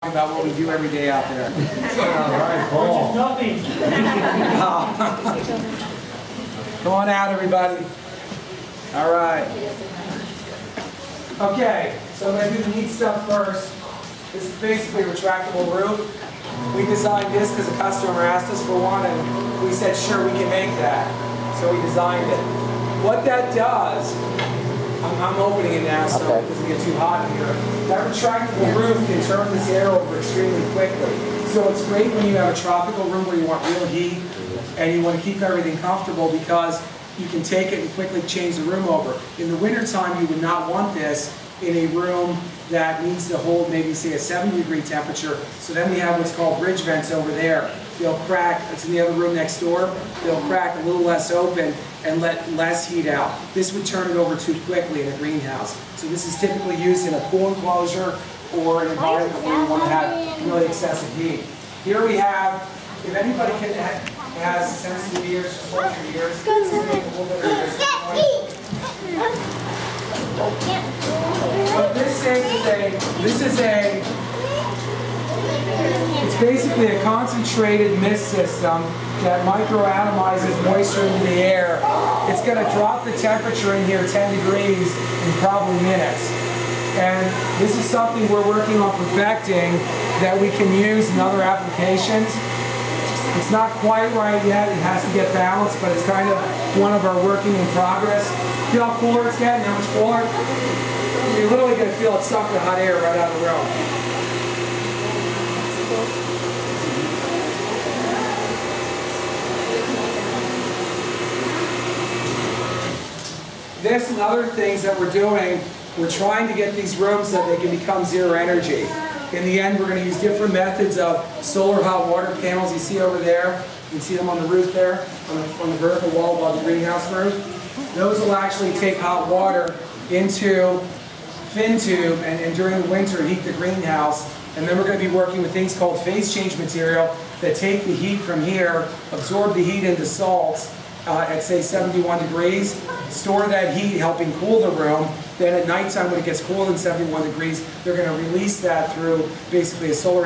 about what we do every day out there. All right, Paul. Nothing. Come on out, everybody. All right. Okay, so I'm going to do the neat stuff first. This is basically a retractable roof. We designed this because a customer asked us for one, and we said, sure, we can make that. So we designed it. What that does, I'm opening it now so it doesn't get too hot in here. That retractable roof can turn this air over extremely quickly. So it's great when you have a tropical room where you want real heat and you want to keep everything comfortable, because you can take it and quickly change the room over. In the wintertime, you would not want this in a room that needs to hold maybe, say, a 70-degree temperature. So then we have what's called bridge vents over there. They'll crack, it's in the other room next door, they'll crack a little less open and let less heat out. This would turn it over too quickly in a greenhouse. So this is typically used in a pool enclosure or an environment where you want to have really excessive heat. Here we have, if anybody has sensitive ears, just hold your ears. What this is it's basically a concentrated mist system that microatomizes moisture into the air. It's going to drop the temperature in here 10 degrees in probably minutes. And this is something we're working on perfecting that we can use in other applications. It's not quite right yet, it has to get balanced, but it's kind of one of our working in progress. Feel how cooler it's getting, how much cooler? You're literally going to feel it suck the hot air right out of the room. This and other things that we're doing, we're trying to get these rooms so that they can become zero energy. In the end, we're going to use different methods of solar hot water panels. You see over there, you can see them on the roof there, on the vertical wall above the greenhouse roof. Those will actually take hot water into fin tube and during the winter heat the greenhouse. And then we're going to be working with things called phase change material that take the heat from here, absorb the heat into salts at say 71 degrees, store that heat helping cool the room. Then at nighttime when it gets cooler than 71 degrees, they're going to release that through basically a solar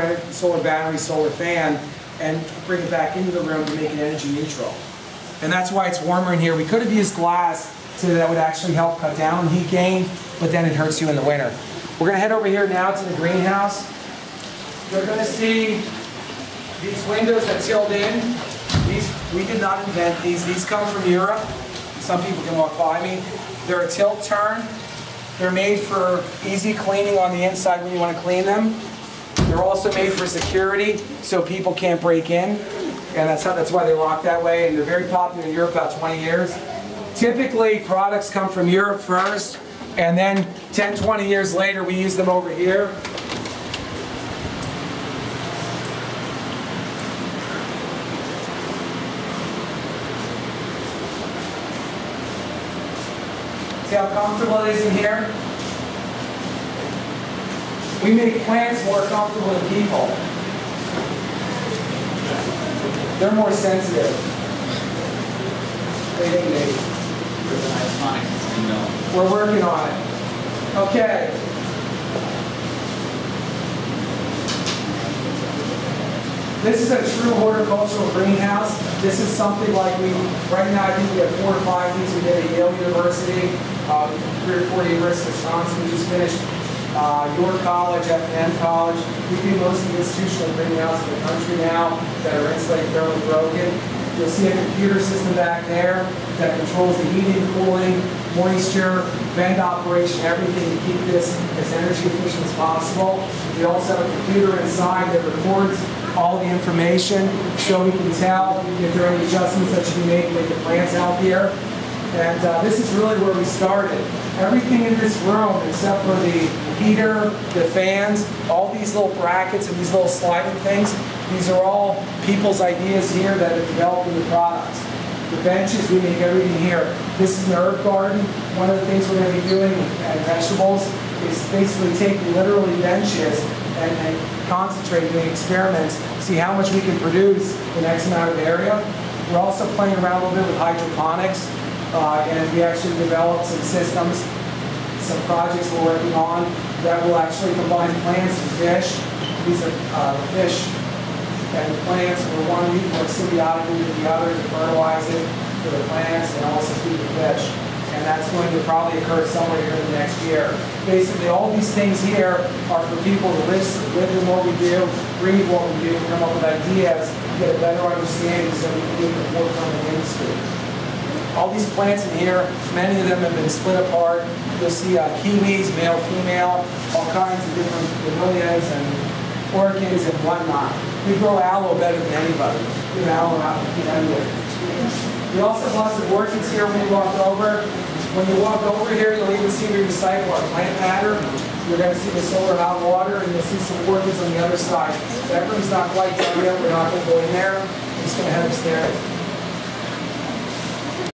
battery, solar fan, and bring it back into the room to make it energy neutral. And that's why it's warmer in here. We could have used glass so that would actually help cut down on heat gain, but then it hurts you in the winter. We're going to head over here now to the greenhouse. You're going to see these windows that tilt in. We did not invent these. These come from Europe. Some people can walk by me. They're a tilt turn. They're made for easy cleaning on the inside when you want to clean them. They're also made for security, so people can't break in. And that's why they lock that way. And they're very popular in Europe, about 20 years. Typically, products come from Europe first, and then 10, 20 years later, we use them over here. See how comfortable it is in here? We make plants more comfortable than people. They're more sensitive. We're working on it. Okay. This is a true horticultural greenhouse. This is something like right now I think we have 4 or 5 of these. We did at Yale University, 3 or 4 University of Wisconsin. We just finished York College, F&M College. We do most of the institutional greenhouses in the country now that are insulated, fairly broken. You'll see a computer system back there that controls the heating, cooling, moisture, vent operation, everything to keep this as energy efficient as possible. We also have a computer inside that records all the information so we can tell if there are any adjustments that should be made to make the plants healthier. And this is really where we started. Everything in this room, except for the heater, the fans, all these little brackets and these little sliding things, these are all people's ideas here that are developing the products. The benches, we make everything here. This is an herb garden. One of the things we're going to be doing at vegetables is basically taking literally benches and concentrating, doing experiments, see how much we can produce in X amount of area. We're also playing around a little bit with hydroponics, and we actually developed some systems, some projects we're working on that will actually combine plants and fish these are the fish and the plants, where one we work symbiotically with the other to fertilize it for the plants and also feed the fish. And that's going to probably occur somewhere here in the next year. Basically, all these things here are for people to live in what we do, read what we do, come up with ideas, get a better understanding so we can get the forefront of the industry. All these plants in here, many of them have been split apart. You'll see kiwis, male, female, all kinds of different bromeliads and orchids and whatnot. We grow aloe better than anybody. We have aloe out anywhere. We also have lots of orchids here when you walk over. When you walk over here, you'll even see we recycle our plant matter. You're going to see the solar hot water, and you'll see some orchids on the other side. That room's not quite done yet. We're not going to go in there. I'm just going to head upstairs.